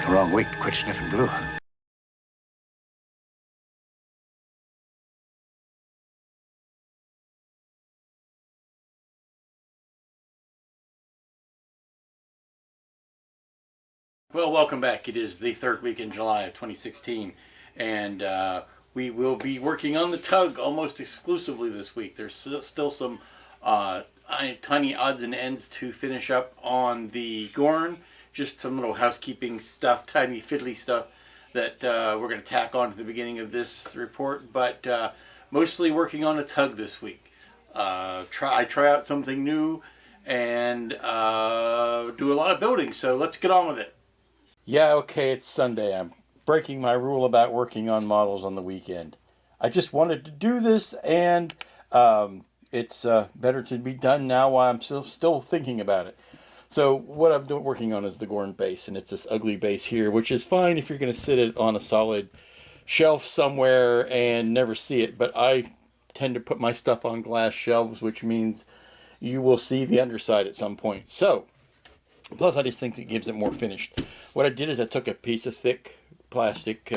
Wrong week to quit sniffing glue. Well, welcome back. It is the third week in July of 2016, and we will be working on the Tug almost exclusively this week. There's still some tiny odds and ends to finish up on the Gorn, just some little housekeeping stuff, tiny fiddly stuff that we're going to tack on to the beginning of this report, but mostly working on the Tug this week. I try out something new and do a lot of building, so let's get on with it. Yeah, okay, it's Sunday. I'm breaking my rule about working on models on the weekend. I just wanted to do this, and it's better to be done now while I'm still thinking about it. So what I'm working on is the Gorn base, and it's this ugly base here, which is fine if you're going to sit it on a solid shelf somewhere and never see it, but I tend to put my stuff on glass shelves, which means you will see the underside at some point. So, plus I just think it gives it more finished. What I did is I took a piece of thick plastic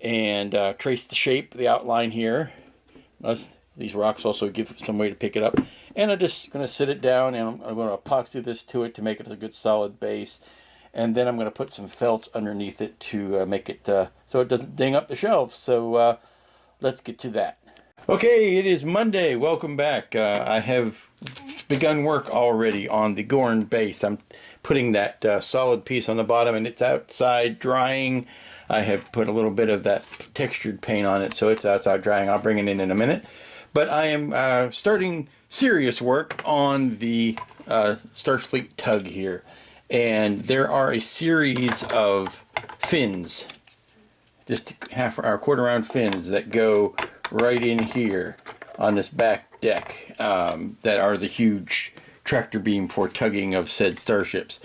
and traced the shape, the outline here. These rocks also give some way to pick it up. And I'm just going to sit it down, and I'm going to epoxy this to it to make it a good solid base. And then I'm going to put some felt underneath it to make it so it doesn't ding up the shelves. So let's get to that. Okay, it is Monday. Welcome back. I have begun work already on the Gorn base. I'm putting that solid piece on the bottom, and it's outside drying. I have put a little bit of that textured paint on it, so it's outside drying. I'll bring it in a minute. But I am starting serious work on the Starfleet Tug here. And there are a series of fins, just quarter round fins that go right in here on this back deck that are the huge tractor beam for tugging of said starships.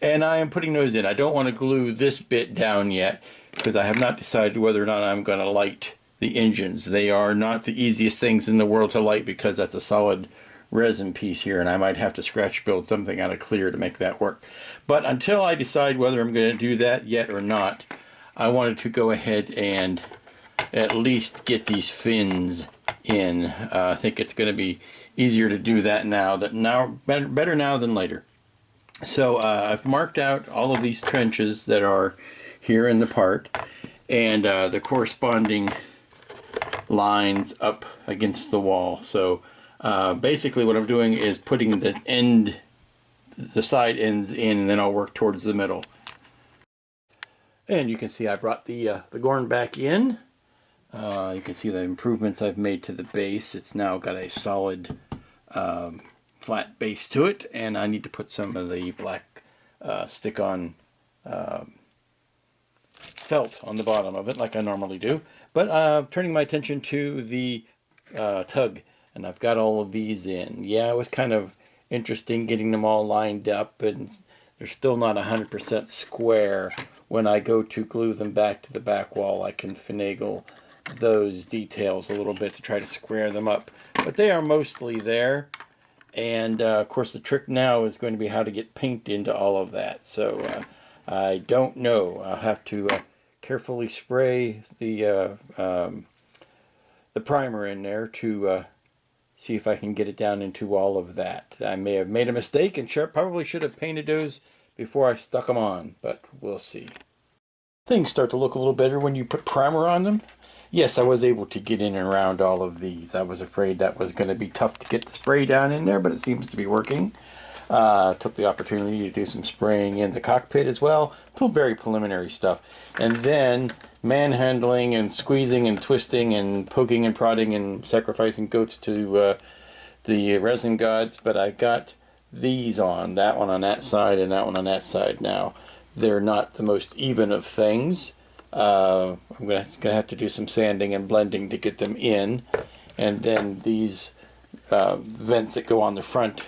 And I am putting those in. I don't want to glue this bit down yet because I have not decided whether or not I'm going to light the engines. They are not the easiest things in the world to light because that's a solid resin piece here, and I might have to scratch build something out of clear to make that work. But until I decide whether I'm going to do that yet or not, I wanted to go ahead and at least get these fins in. I think it's going to be easier to do that now. Better now than later. So I've marked out all of these trenches that are here in the part, and the corresponding lines up against the wall. So basically what I'm doing is putting the side ends in, and then I'll work towards the middle. And you can see I brought the Gorn back in. You can see the improvements I've made to the base. It's now got a solid flat base to it, and I need to put some of the black stick-on felt on the bottom of it like I normally do. But turning my attention to the Tug, and I've got all of these in. Yeah, it was kind of interesting getting them all lined up, and they're still not 100% square. When I go to glue them back to the back wall, I can finagle those details a little bit to try to square them up. But they are mostly there. And of course the trick now is going to be how to get paint into all of that. So I don't know. I'll have to carefully spray the primer in there to see if I can get it down into all of that. I may have made a mistake and probably should have painted those before I stuck them on, but we'll see. Things start to look a little better when you put primer on them. Yes, I was able to get in and around all of these. I was afraid that was going to be tough to get the spray down in there, but it seems to be working. Took the opportunity to do some spraying in the cockpit as well. Very preliminary stuff. And then manhandling and squeezing and twisting and poking and prodding and sacrificing goats to the resin gods. But I got these on, that one on that side and that one on that side now. They're not the most even of things. I'm gonna have to do some sanding and blending to get them in. And then these vents that go on the front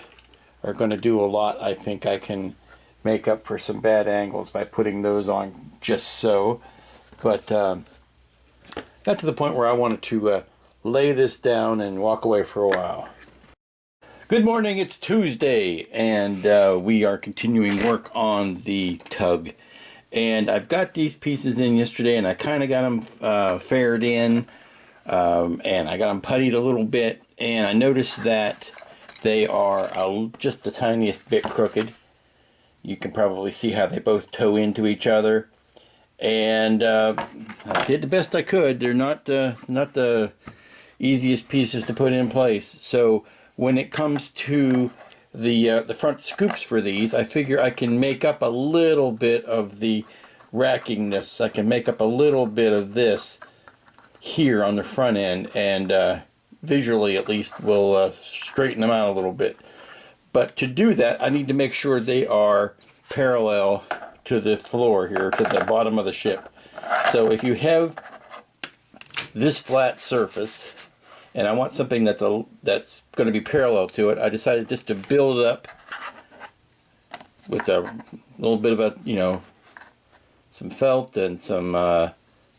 are going to do a lot. I think I can make up for some bad angles by putting those on just so. But got to the point where I wanted to lay this down and walk away for a while. Good morning, it's Tuesday, and we are continuing work on the Tug. And I've got these pieces in yesterday, and I kind of got them faired in, and I got them puttied a little bit, and I noticed that they are just the tiniest bit crooked. You can probably see how they both toe into each other, and I did the best I could. They're not the easiest pieces to put in place. So when it comes to the front scoops for these, I figure I can make up a little bit of the rackingness. I can make up a little bit of this here on the front end, and visually at least will straighten them out a little bit. But to do that, I need to make sure they are parallel to the floor here, to the bottom of the ship. So if you have this flat surface, and I want something that's going to be parallel to it, I decided just to build it up with a little bit of a, some felt and some and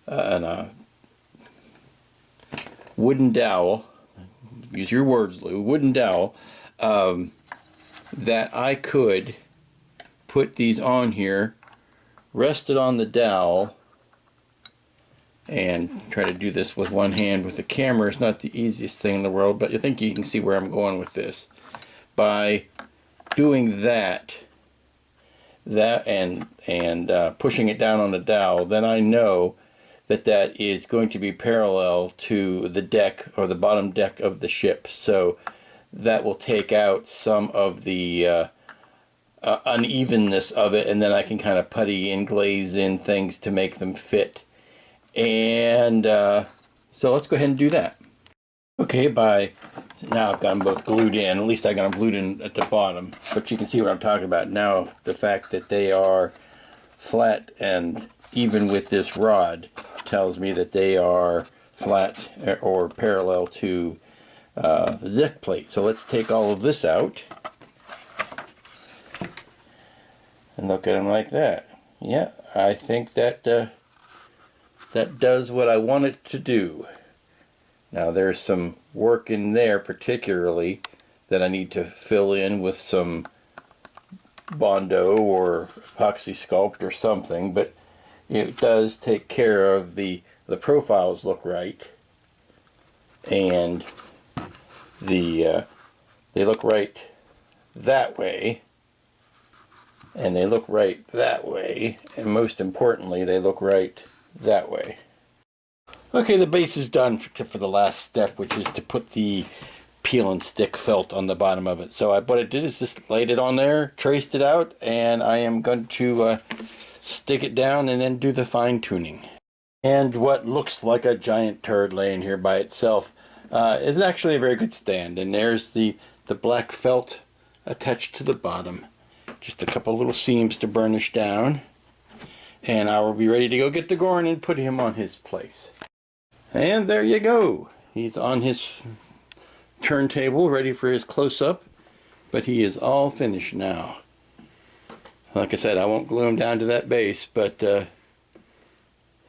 a wooden dowel. Use your words, Lou. Wooden dowel. That I could put these on here, rest it on the dowel, and try to do this with one hand with the camera. It's not the easiest thing in the world, but I think you can see where I'm going with this. By doing that and pushing it down on the dowel, then I know that that is going to be parallel to the deck, or the bottom deck of the ship. So that will take out some of the unevenness of it, and then I can kind of putty and glaze in things to make them fit. And so let's go ahead and do that. Okay, now I've got them both glued in. At least I got them glued in at the bottom, but you can see what I'm talking about now. The fact that they are flat and even with this rod tells me that they are flat or parallel to the deck plate. So let's take all of this out and look at them like that. Yeah, I think that that does what I want it to do. Now there's some work in there particularly that I need to fill in with some Bondo or epoxy sculpt or something, but it does take care of the profiles look right, and they look right that way, and they look right that way, and most importantly they look right that way. Okay, the base is done except for the last step, which is to put the peel and stick felt on the bottom of it. So what I did is just laid it on there, traced it out, and I am going to stick it down and then do the fine tuning. And what looks like a giant turd laying here by itself is actually a very good stand. And there's the black felt attached to the bottom. Just a couple little seams to burnish down. And I will be ready to go get the Gorn and put him on his place. And there you go. He's on his turntable, ready for his close-up. But he is all finished now. Like I said, I won't glue him down to that base, but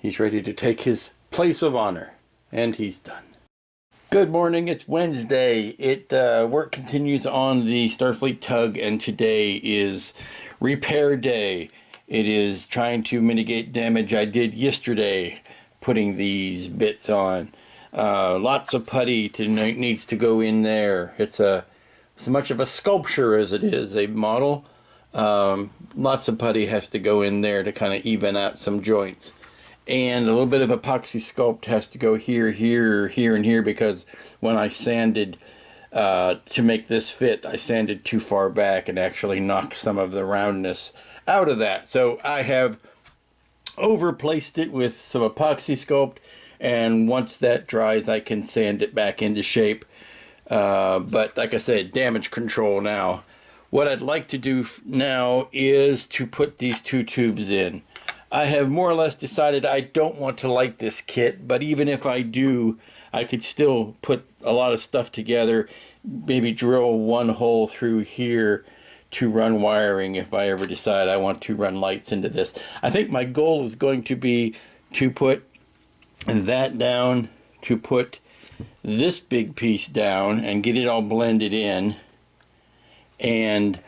he's ready to take his place of honor. And he's done. Good morning, it's Wednesday. Work continues on the Starfleet Tug, and today is repair day. It is trying to mitigate damage I did yesterday putting these bits on. Lots of putty needs to go in there. It's as much of a sculpture as it is a model. Lots of putty has to go in there to kind of even out some joints. And a little bit of epoxy sculpt has to go here, here, here, and here, because when I sanded to make this fit, I sanded too far back and actually knocked some of the roundness out of that. So I have overplaced it with some epoxy sculpt, and once that dries I can sand it back into shape. But like I said, damage control now. What I'd like to do now is to put these two tubes in. I have more or less decided I don't want to light this kit, but even if I do, I could still put a lot of stuff together, maybe drill one hole through here to run wiring if I ever decide I want to run lights into this. I think my goal is going to be to put that down, to put this big piece down and get it all blended in, and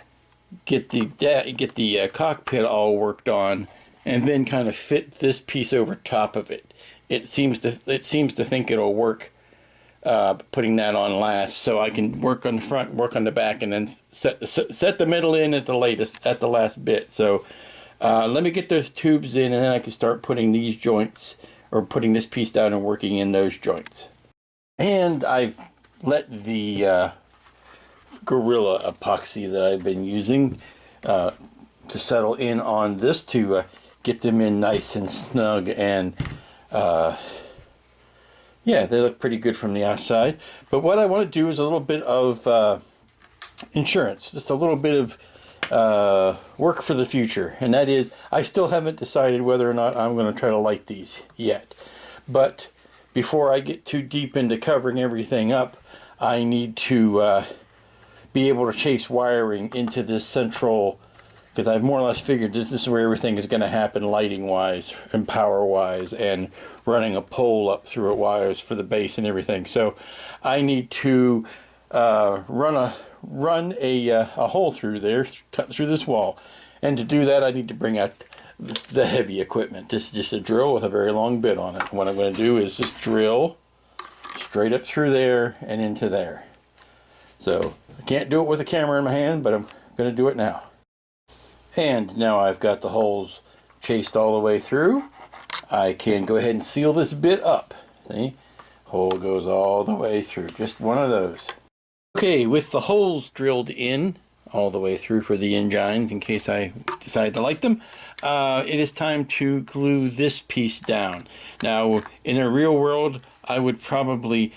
get the cockpit all worked on, and then kind of fit this piece over top of it. It seems to think it'll work putting that on last, so I can work on the front, work on the back, and then set the middle in at the last bit. So let me get those tubes in, and then I can start putting these joints, or putting this piece down and working in those joints. And I've let the Gorilla epoxy that I've been using to settle in on this to get them in nice and snug, and yeah, they look pretty good from the outside. But what I want to do is a little bit of insurance, just a little bit of work for the future, and that is, I still haven't decided whether or not I'm going to try to light these yet. But before I get too deep into covering everything up, I need to be able to chase wiring into this central, because I've more or less figured this is where everything is going to happen, lighting wise and power wise, and running a pole up through it wires for the base and everything. So I need to run a hole through there, cut through this wall, and to do that I need to bring out the heavy equipment. This is just a drill with a very long bit on it. What I'm going to do is just drill straight up through there and into there. So I can't do it with a camera in my hand, but I'm going to do it now. And now I've got the holes chased all the way through, I can go ahead and seal this bit up. See? Hole goes all the way through, just one of those. Okay, with the holes drilled in all the way through for the engines, in case I decide to like them, it is time to glue this piece down. Now, in a real world, I would probably,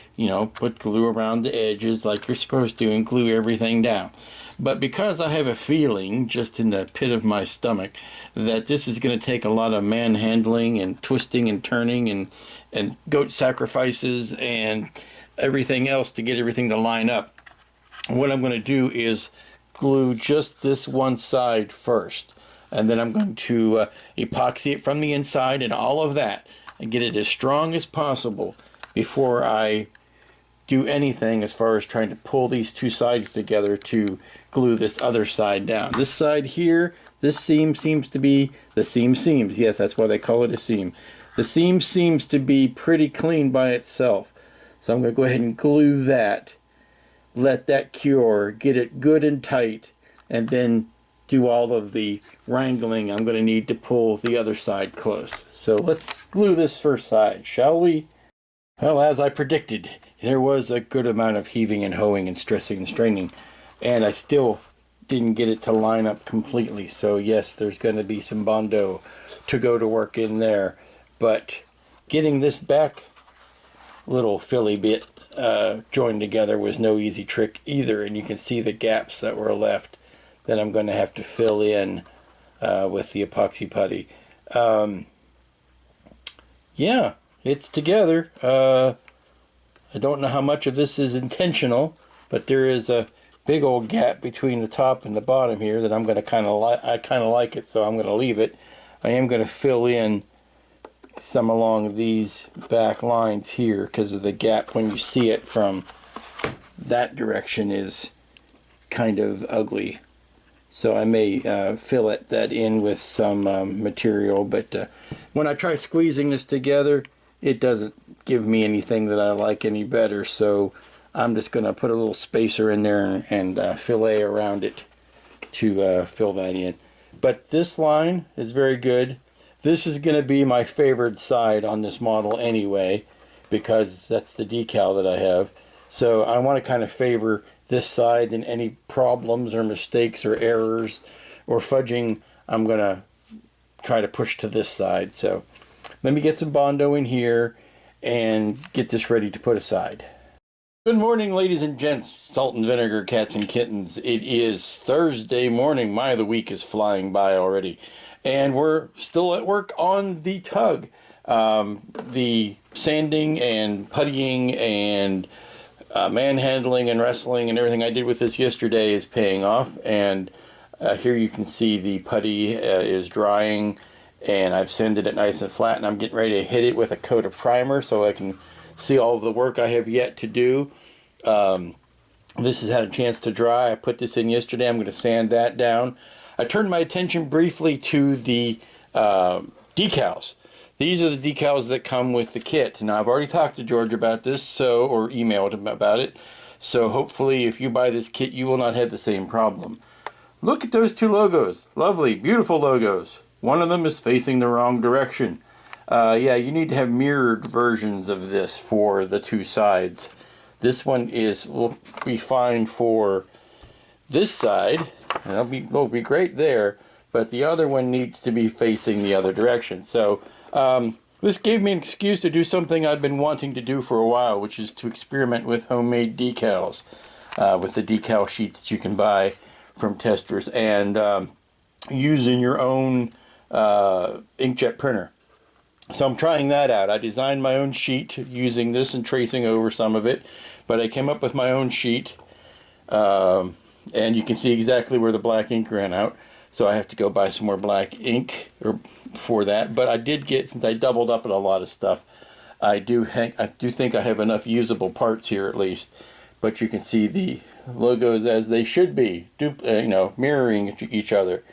put glue around the edges like you're supposed to and glue everything down. But because I have a feeling, just in the pit of my stomach, that this is going to take a lot of manhandling and twisting and turning and goat sacrifices and everything else to get everything to line up, what I'm going to do is glue just this one side first. And then I'm going to epoxy it from the inside and all of that, and get it as strong as possible before I do anything as far as trying to pull these two sides together to glue this other side down. This side here, this seam seems to be, the seam seems, yes, that's why they call it a seam. The seam seems to be pretty clean by itself. So I'm going to go ahead and glue that, let that cure, get it good and tight, and then do all of the wrangling I'm going to need to pull the other side close. So let's glue this first side, shall we? Well, as I predicted, there was a good amount of heaving and hoeing and stressing and straining, and I still didn't get it to line up completely. So yes, there's going to be some Bondo to go to work in there, but getting this back little filly bit joined together was no easy trick either, and you can see the gaps that were left that I'm going to have to fill in with the epoxy putty. Yeah, it's together. I don't know how much of this is intentional, but there is a big old gap between the top and the bottom here that I'm going to kind of like. I kind of like it, so I'm going to leave it. I am going to fill in some along these back lines here because of the gap when you see it from that direction is kind of ugly. So I may fill that in with some material, but when I try squeezing this together, it doesn't give me anything that I like any better. So I'm just going to put a little spacer in there and fillet around it to fill that in. But this line is very good. This is going to be my favored side on this model anyway, because that's the decal that I have. So I want to kind of favor this side, and any problems or mistakes or errors or fudging, I'm going to try to push to this side. So let me get some Bondo in here and get this ready to put aside. Good morning, ladies and gents, salt and vinegar, cats and kittens. It is Thursday morning. The week is flying by already. And we're still at work on the Tug. The sanding and puttying and manhandling and wrestling and everything I did with this yesterday is paying off. And here you can see the putty is drying, and I've sanded it nice and flat, and I'm getting ready to hit it with a coat of primer so I can see all of the work I have yet to do. This has had a chance to dry. I put this in yesterday. I'm going to sand that down. I turned my attention briefly to the decals. These are the decals that come with the kit. Now, I've already talked to George about this, or emailed him about it. So hopefully if you buy this kit, you will not have the same problem. Look at those two logos. Lovely, beautiful logos. One of them is facing the wrong direction. Yeah, you need to have mirrored versions of this for the two sides. This one will be fine for this side, and it'll be great there, but the other one needs to be facing the other direction. So this gave me an excuse to do something I've been wanting to do for a while, which is to experiment with homemade decals, with the decal sheets that you can buy from testers, and using your own inkjet printer. So I'm trying that out. I designed my own sheet using this and tracing over some of it, but I came up with my own sheet, and you can see exactly where the black ink ran out. So I have to go buy some more black ink for that. But I did get, since I doubled up on a lot of stuff, I do think I have enough usable parts here at least. But you can see the logos as they should be, mirroring each other.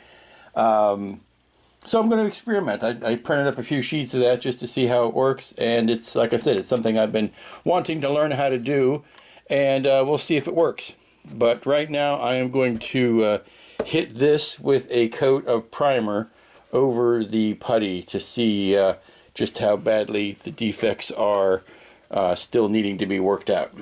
So I'm going to experiment. I printed up a few sheets of that just to see how it works, and it's, like I said, it's something I've been wanting to learn how to do, and we'll see if it works. But right now I am going to hit this with a coat of primer over the putty to see just how badly the defects are still needing to be worked out.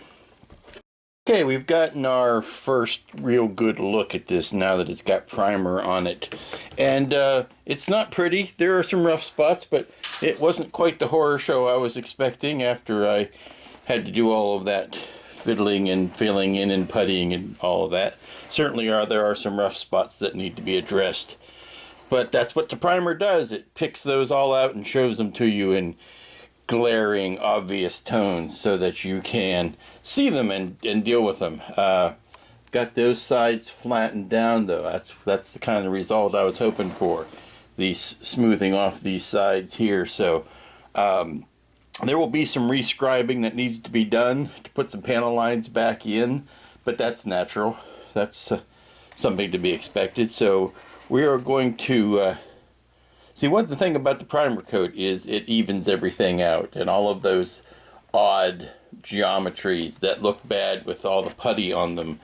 Okay, we've gotten our first real good look at this now that it's got primer on it. And it's not pretty. There are some rough spots, but it wasn't quite the horror show I was expecting after I had to do all of that fiddling and filling in and puttying and all of that. Certainly there are some rough spots that need to be addressed. But that's what the primer does. It picks those all out and shows them to you in glaring, obvious tones so that you can see them and deal with them. Got those sides flattened down though. That's the kind of result I was hoping for. These smoothing off these sides here. So there will be some rescribing that needs to be done to put some panel lines back in, but that's natural. That's something to be expected. So we are going to see, what the thing about the primer coat is it evens everything out, and all of those odd geometries that look bad with all the putty on them,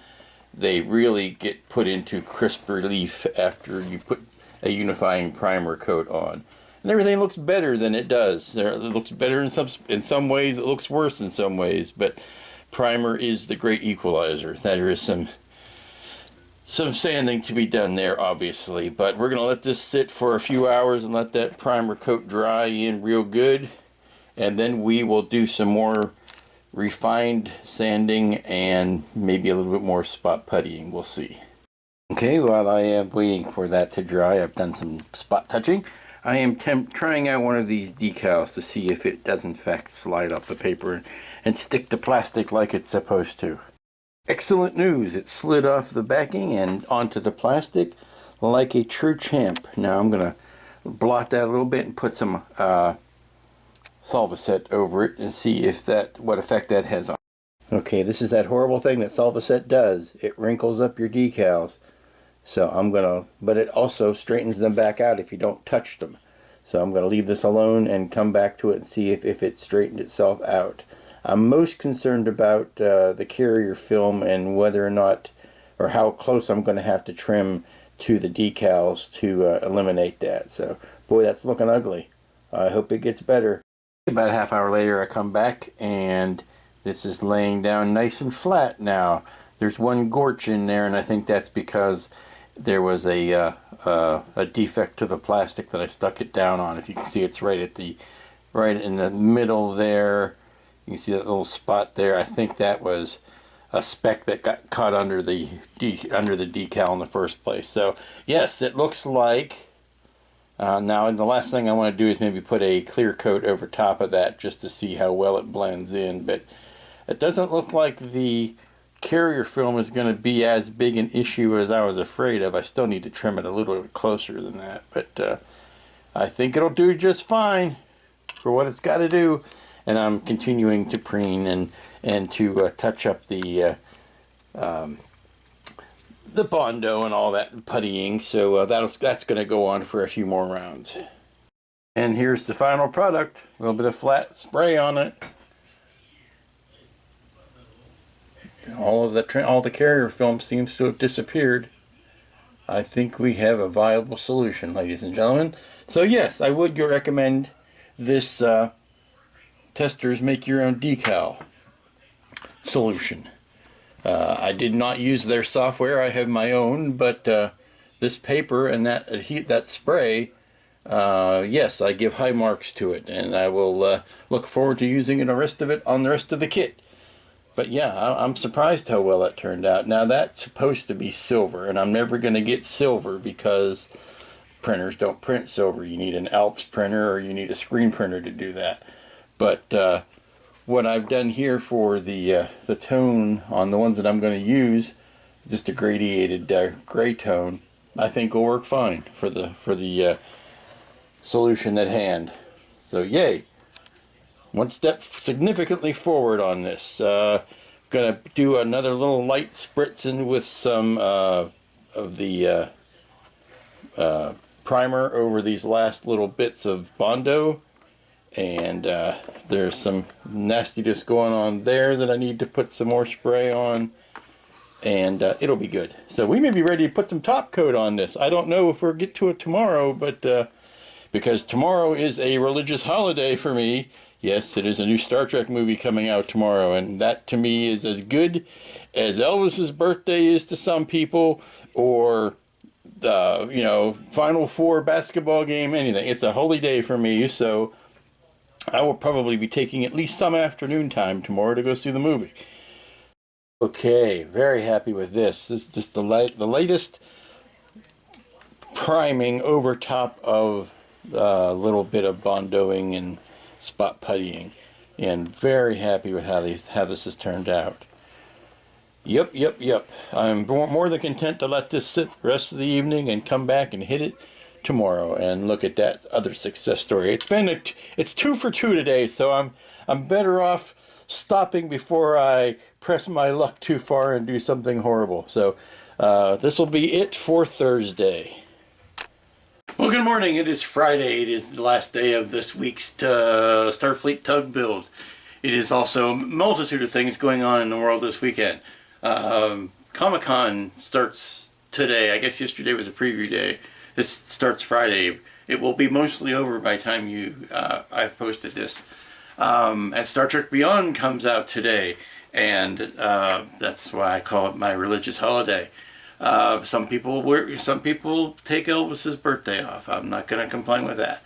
they really get put into crisp relief after you put a unifying primer coat on. And everything looks better than it does. It looks better in some ways, it looks worse in some ways, but primer is the great equalizer. There is some sanding to be done there, obviously, but we're going to let this sit for a few hours and let that primer coat dry in real good, and then we will do some more refined sanding and maybe a little bit more spot puttying. We'll see. Okay, while I am waiting for that to dry, I've done some spot touching. I am trying out one of these decals to see if it does in fact slide off the paper and stick to plastic like it's supposed to. Excellent news, it slid off the backing and onto the plastic like a true champ. Now I'm going to blot that a little bit and put some Solvaset over it and see what effect that has on it. Okay, this is that horrible thing that Solvaset does. It wrinkles up your decals. So but it also straightens them back out if you don't touch them. So I'm going to leave this alone and come back to it and see if it straightened itself out. I'm most concerned about the carrier film and whether or not, or how close I'm going to have to trim to the decals to eliminate that. So, boy, that's looking ugly. I hope it gets better. About a half hour later, I come back and this is laying down nice and flat now. There's one gorge in there, and I think that's because there was a defect to the plastic that I stuck it down on. If you can see, it's right in the middle there. You can see that little spot there. I think that was a speck that got caught under the decal in the first place. So yes, it looks like now, and the last thing I want to do is maybe put a clear coat over top of that just to see how well it blends in. But it doesn't look like the carrier film is going to be as big an issue as I was afraid of. I still need to trim it a little bit closer than that, but I think it'll do just fine for what it's got to do. And I'm continuing to preen and to touch up the Bondo and all that puttying. So that's going to go on for a few more rounds. And here's the final product. A little bit of flat spray on it. All the carrier film seems to have disappeared. I think we have a viable solution, ladies and gentlemen. So yes, I would recommend this testers make your own decal solution. I did not use their software. I have my own, but this paper and that spray, yes, I give high marks to it, and I will look forward to using the rest of it on the rest of the kit. But yeah, I'm surprised how well that turned out. Now that's supposed to be silver, and I'm never going to get silver because printers don't print silver. You need an Alps printer or you need a screen printer to do that. But what I've done here for the tone on the ones that I'm going to use, just a gradiated gray tone, I think will work fine for the solution at hand. So yay! One step significantly forward on this. Gonna do another little light spritzing with some of the primer over these last little bits of Bondo, and there's some nastiness going on there that I need to put some more spray on, and it'll be good. So we may be ready to put some top coat on this. I don't know if we'll get to it tomorrow, but because tomorrow is a religious holiday for me. Yes, it is a new Star Trek movie coming out tomorrow, and that to me is as good as Elvis's birthday is to some people, or the Final Four basketball game, anything. It's a holy day for me, so I will probably be taking at least some afternoon time tomorrow to go see the movie. Okay, very happy with this. This is just the latest priming over top of a little bit of bondoing and spot puttying, and very happy with how this has turned out. Yep. I'm more than content to let this sit the rest of the evening and come back and hit it tomorrow and look at that other success story. It's 2 for 2 today, so I'm better off stopping before I press my luck too far and do something horrible. So this will be it for Thursday. Well, good morning. It is Friday. It is the last day of this week's Starfleet Tug build. It is also a multitude of things going on in the world this weekend. Comic-Con starts today. I guess yesterday was a preview day. This starts Friday. It will be mostly over by the time I've posted this. And Star Trek Beyond comes out today, and that's why I call it my religious holiday. Some people take Elvis's birthday off. I'm not going to complain with that.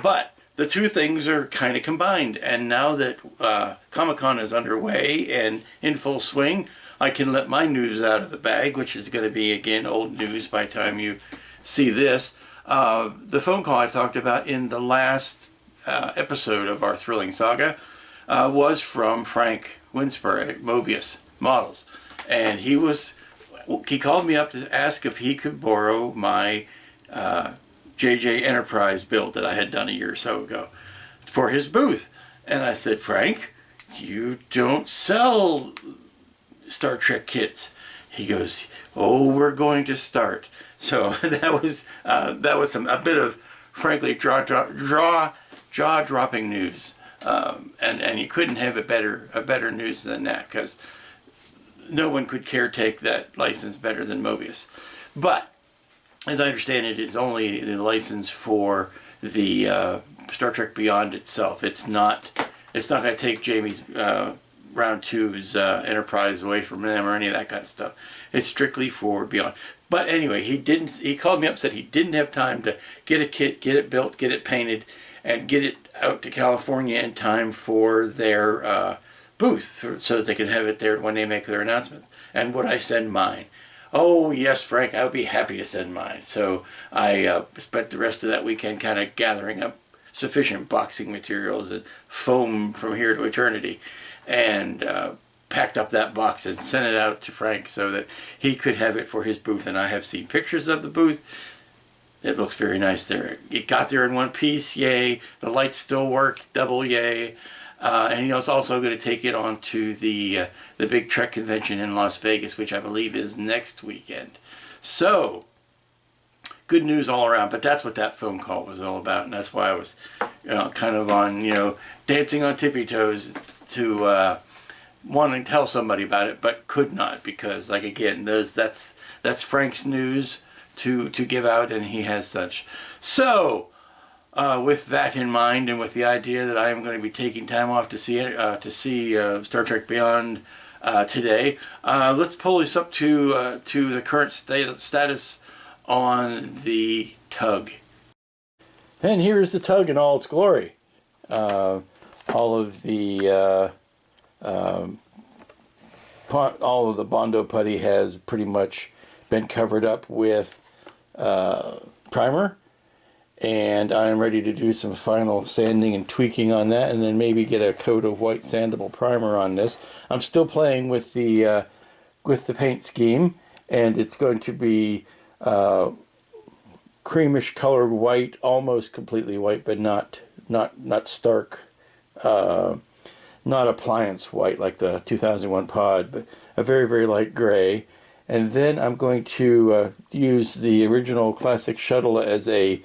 But the two things are kind of combined, and now that Comic-Con is underway and in full swing, I can let my news out of the bag, which is going to be, again, old news by the time you see this. The phone call I talked about in the last episode of our thrilling saga was from Frank Winsper at Mobius Models, and he called me up to ask if he could borrow my JJ Enterprise build that I had done a year or so ago for his booth. And I said, Frank, you don't sell Star Trek kits. He goes, oh, we're going to start. So that was a bit of, frankly, jaw-dropping news. And you couldn't have a better news than that, because no one could caretake that license better than Mobius. But as I understand it, it's only the license for the Star Trek Beyond itself. It's not going to take Jamie's Round 2's Enterprise away from them or any of that kind of stuff. It's strictly for Beyond. But anyway, he called me up and said he didn't have time to get a kit, get it built, get it painted, and get it out to California in time for their booth, so that they can have it there when they make their announcements. And would I send mine? Oh yes, Frank, I would be happy to send mine. So I spent the rest of that weekend kind of gathering up sufficient boxing materials and foam from here to eternity, and packed up that box and sent it out to Frank so that he could have it for his booth. And I have seen pictures of the booth. It looks very nice there. It got there in one piece, yay. The lights still work, double yay. And he was also going to take it on to the big Trek convention in Las Vegas, which I believe is next weekend. So, good news all around. But that's what that phone call was all about, and that's why I was, kind of on, dancing on tippy toes to wanting to tell somebody about it, but could not because, like again, that's Frank's news to give out, and he has such. So, with that in mind, and with the idea that I am going to be taking time off to see Star Trek Beyond today, let's pull this up to the current status on the Tug. And here is the Tug in all its glory. All of the Bondo putty has pretty much been covered up with primer, and I'm ready to do some final sanding and tweaking on that, and then maybe get a coat of white sandable primer on this. I'm still playing with the paint scheme, and it's going to be creamish colored white, almost completely white, but not stark, not appliance white like the 2001 pod, but a very, very light gray. And then I'm going to use the original classic shuttle as a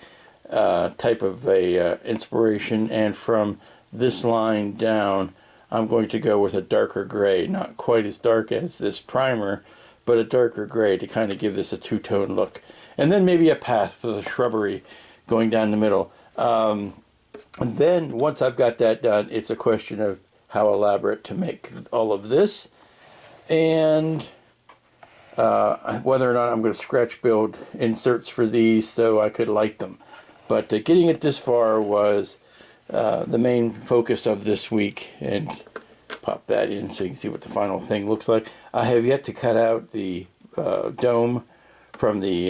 type of a inspiration, and from this line down I'm going to go with a darker gray, not quite as dark as this primer, but a darker gray to kind of give this a two-tone look. And then maybe a path for the shrubbery going down the middle. And then once I've got that done, it's a question of how elaborate to make all of this, and whether or not I'm going to scratch build inserts for these so I could light them. But getting it this far was the main focus of this week, and pop that in so you can see what the final thing looks like. I have yet to cut out the dome from the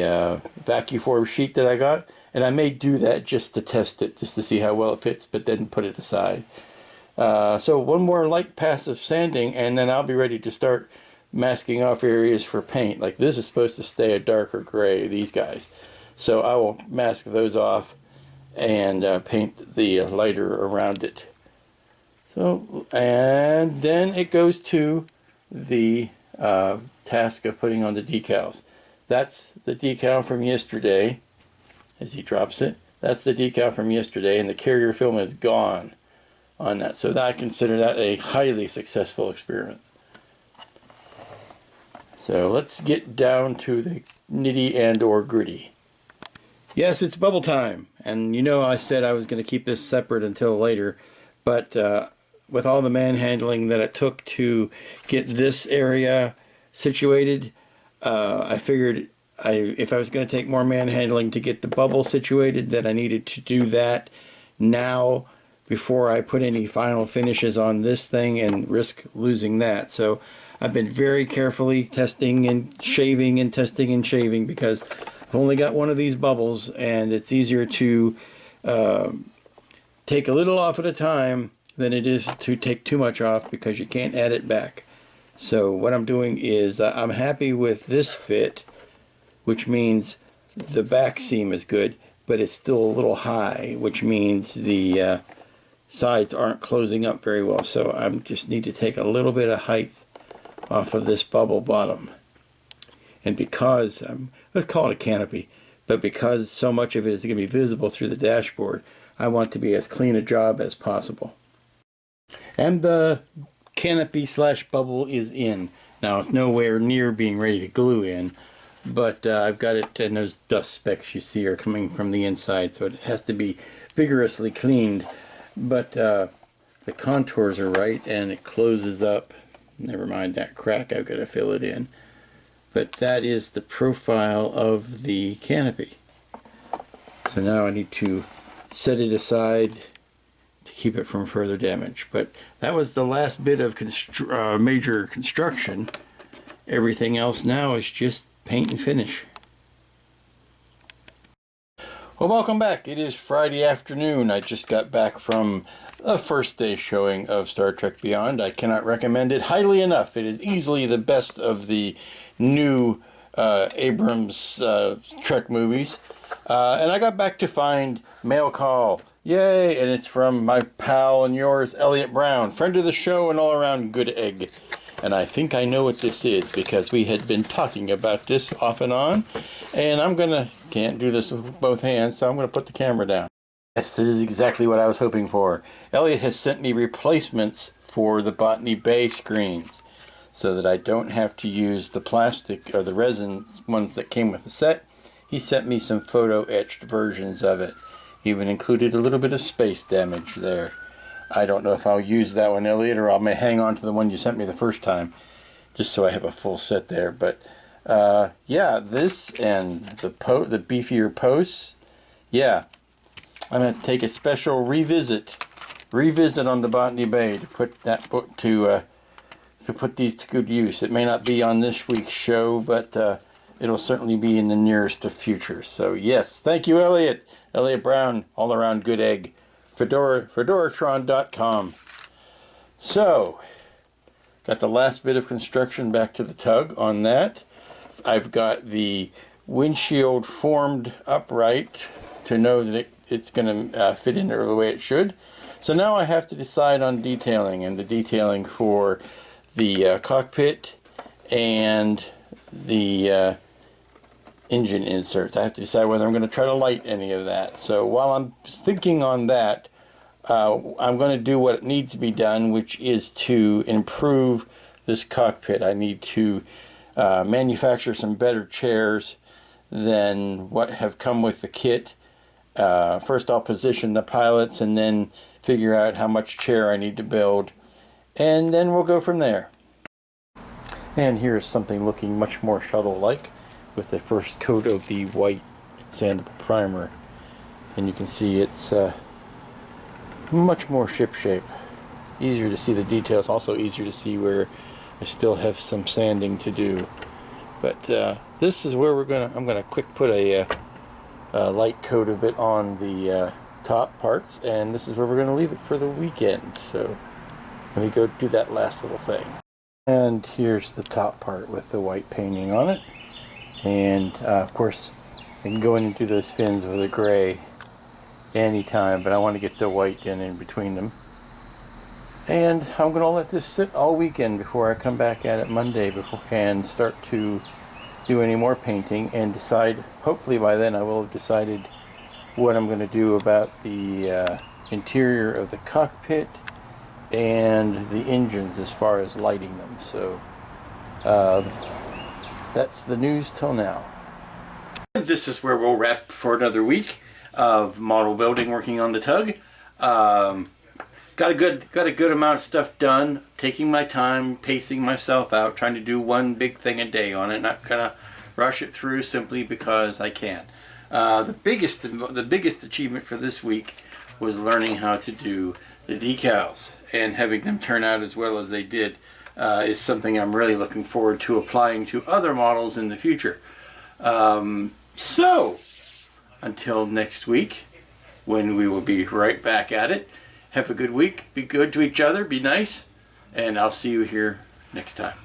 vacuform sheet that I got, and I may do that just to test it, just to see how well it fits, but then put it aside. So one more light pass of sanding, and then I'll be ready to start masking off areas for paint. Like this is supposed to stay a darker gray, these guys. So I will mask those off and paint the lighter around it. So, and then it goes to the task of putting on the decals. That's the decal from yesterday, as he drops it. That's the decal from yesterday, and the carrier film is gone on that. So I consider that a highly successful experiment. So let's get down to the nitty and or gritty. Yes, it's bubble time, and I said I was going to keep this separate until later, but with all the manhandling that it took to get this area situated, I figured if I was going to take more manhandling to get the bubble situated, that I needed to do that now before I put any final finishes on this thing and risk losing that. So I've been very carefully testing and shaving and testing and shaving, because I've only got one of these bubbles, and it's easier to take a little off at a time than it is to take too much off, because you can't add it back. So what I'm doing is I'm happy with this fit, which means the back seam is good, but it's still a little high, which means the sides aren't closing up very well. So I just need to take a little bit of height off of this bubble bottom. And because, let's call it a canopy, but because so much of it is going to be visible through the dashboard, I want to be as clean a job as possible. And the canopy / bubble is in. Now it's nowhere near being ready to glue in, but I've got it, and those dust specks you see are coming from the inside, so it has to be vigorously cleaned. But the contours are right, and it closes up. Never mind that crack, I've got to fill it in. But that is the profile of the canopy. So now I need to set it aside to keep it from further damage. But that was the last bit of major construction. Everything else now is just paint and finish. Well, welcome back. It is Friday afternoon. I just got back from the first day showing of Star Trek Beyond. I cannot recommend it highly enough. It is easily the best of the new Abrams Trek movies. And I got back to find mail call. Yay! And it's from my pal and yours, Elliot Brown, friend of the show and all-around good egg. And I think I know what this is because we had been talking about this off and on. And can't do this with both hands, so I'm going to put the camera down. Yes, this is exactly what I was hoping for. Elliot has sent me replacements for the Botany Bay screens so that I don't have to use the plastic or the resin ones that came with the set. He sent me some photo etched versions of it. Even included a little bit of space damage there. I don't know if I'll use that one, Elliot, or I may hang on to the one you sent me the first time, just so I have a full set there. But yeah, this and the beefier posts, yeah, I'm going to take a special revisit on the Botany Bay to put that book to put these to good use. It may not be on this week's show, but it'll certainly be in the nearest of future. So yes, thank you, Elliot. Elliot Brown, all around good egg. Fedoratron.com. So, got the last bit of construction back to the tug on that. I've got the windshield formed upright to know that it's going to fit in there the way it should. So now I have to decide on detailing, and the detailing for the cockpit and the engine inserts. I have to decide whether I'm going to try to light any of that. So while I'm thinking on that, I'm going to do what needs to be done, which is to improve this cockpit. I need to manufacture some better chairs than what have come with the kit. First I'll position the pilots and then figure out how much chair I need to build, and then we'll go from there. And here's something looking much more shuttle-like with the first coat of the white sandable primer, and you can see it's much more ship shape. Easier to see the details, also easier to see where I still have some sanding to do. But this is where I'm gonna quick put a light coat of it on the top parts, and this is where we're gonna leave it for the weekend. So let me go do that last little thing. And here's the top part with the white painting on it. And of course I can go in and do those fins with a gray anytime, but I want to get the white in between them. And I'm going to let this sit all weekend before I come back at it Monday and start to do any more painting and decide. Hopefully by then I will have decided what I'm going to do about the interior of the cockpit and the engines as far as lighting them. So that's the news till now. This is where we'll wrap for another week of model building, working on the tug. Got a good amount of stuff done. Taking my time, pacing myself out, trying to do one big thing a day on it. Not gonna rush it through simply because I can. The biggest achievement for this week was learning how to do the decals, and having them turn out as well as they did is something I'm really looking forward to applying to other models in the future. So, until next week, when we will be right back at it, have a good week, be good to each other, be nice, and I'll see you here next time.